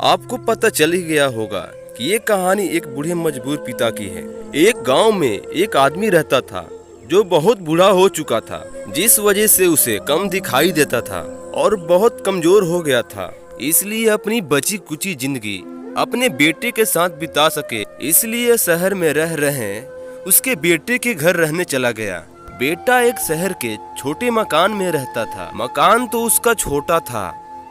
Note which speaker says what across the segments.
Speaker 1: आपको पता चल ही गया होगा कि ये कहानी एक बूढ़े मजबूर पिता की है। एक गांव में एक आदमी रहता था जो बहुत बूढ़ा हो चुका था, जिस वजह से उसे कम दिखाई देता था और बहुत कमजोर हो गया था। इसलिए अपनी बची कुची जिंदगी अपने बेटे के साथ बिता सके, इसलिए शहर में रह रहे उसके बेटे के घर रहने चला गया। बेटा एक शहर के छोटे मकान में रहता था। मकान तो उसका छोटा था,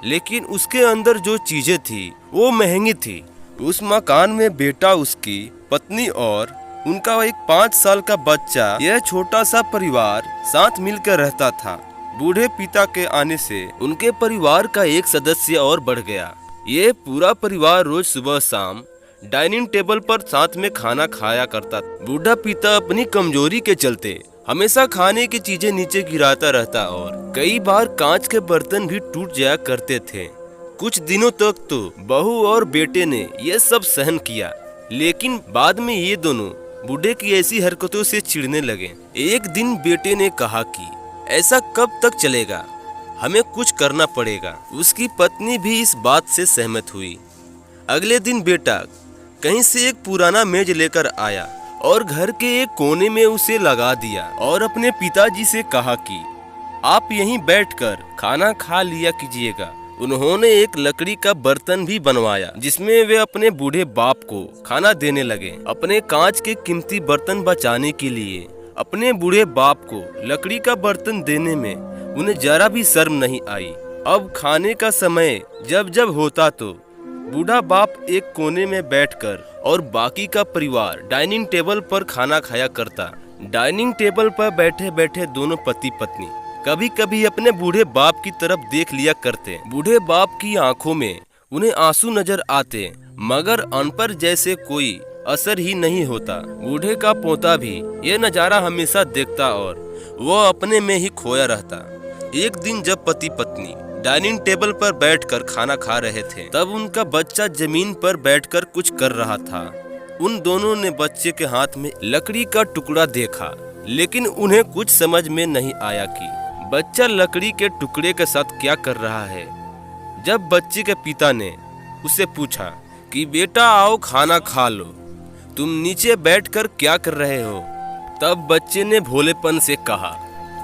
Speaker 1: लेकिन उसके अंदर जो चीजें थी वो महंगी थी। उस मकान में बेटा, उसकी पत्नी और उनका एक 5 साल का बच्चा, यह छोटा सा परिवार साथ मिलकर रहता था। बूढ़े पिता के आने से उनके परिवार का एक सदस्य और बढ़ गया। ये पूरा परिवार रोज सुबह शाम डाइनिंग टेबल पर साथ में खाना खाया करता था। बूढ़ा पिता अपनी कमजोरी के चलते हमेशा खाने की चीजें नीचे गिराता रहता और कई बार कांच के बर्तन भी टूट जाया करते थे। कुछ दिनों तक तो बहू और बेटे ने यह सब सहन किया, लेकिन बाद में ये दोनों बूढ़े की ऐसी हरकतों से चिढ़ने लगे। एक दिन बेटे ने कहा कि ऐसा कब तक चलेगा, हमें कुछ करना पड़ेगा। उसकी पत्नी भी इस बात से सहमत हुई। अगले दिन बेटा कहीं से एक पुराना मेज लेकर आया और घर के एक कोने में उसे लगा दिया और अपने पिताजी से कहा कि आप यहीं बैठकर खाना खा लिया कीजिएगा। उन्होंने एक लकड़ी का बर्तन भी बनवाया जिसमें वे अपने बूढ़े बाप को खाना देने लगे। अपने कांच के कीमती बर्तन बचाने के लिए अपने बूढ़े बाप को लकड़ी का बर्तन देने में उन्हें जरा भी शर्म नहीं आई। अब खाने का समय जब जब होता तो बूढ़ा बाप एक कोने में बैठकर और बाकी का परिवार डाइनिंग टेबल पर खाना खाया करता। डाइनिंग टेबल पर बैठे बैठे दोनों पति पत्नी कभी कभी अपने बूढ़े बाप की तरफ देख लिया करते। बूढ़े बाप की आंखों में उन्हें आंसू नजर आते, मगर उन पर जैसे कोई असर ही नहीं होता। बूढ़े का पोता भी यह नजारा हमेशा देखता और वह अपने में ही खोया रहता। एक दिन जब पति पत्नी डाइनिंग टेबल पर बैठकर खाना खा रहे थे, तब उनका बच्चा जमीन पर बैठकर कुछ कर रहा था। उन दोनों ने बच्चे के हाथ में लकड़ी का टुकड़ा देखा, लेकिन उन्हें कुछ समझ में नहीं आया कि बच्चा लकड़ी के टुकड़े के साथ क्या कर रहा है। जब बच्चे के पिता ने उससे पूछा कि बेटा आओ खाना खा लो, तुम नीचे बैठकर क्या कर रहे हो, तब बच्चे ने भोलेपन से कहा,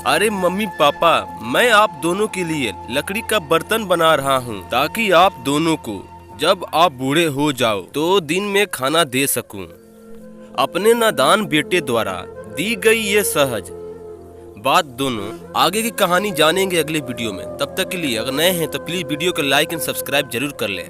Speaker 1: अरे मम्मी पापा, मैं आप दोनों के लिए लकड़ी का बर्तन बना रहा हूँ ताकि आप दोनों को जब आप बूढ़े हो जाओ तो दिन में खाना दे सकूं। अपने नादान बेटे द्वारा दी गई ये सहज बात दोनों आगे की कहानी जानेंगे अगले वीडियो में। तब तक के लिए अगर नए हैं तो प्लीज वीडियो को लाइक एंड सब्सक्राइब जरूर कर लें।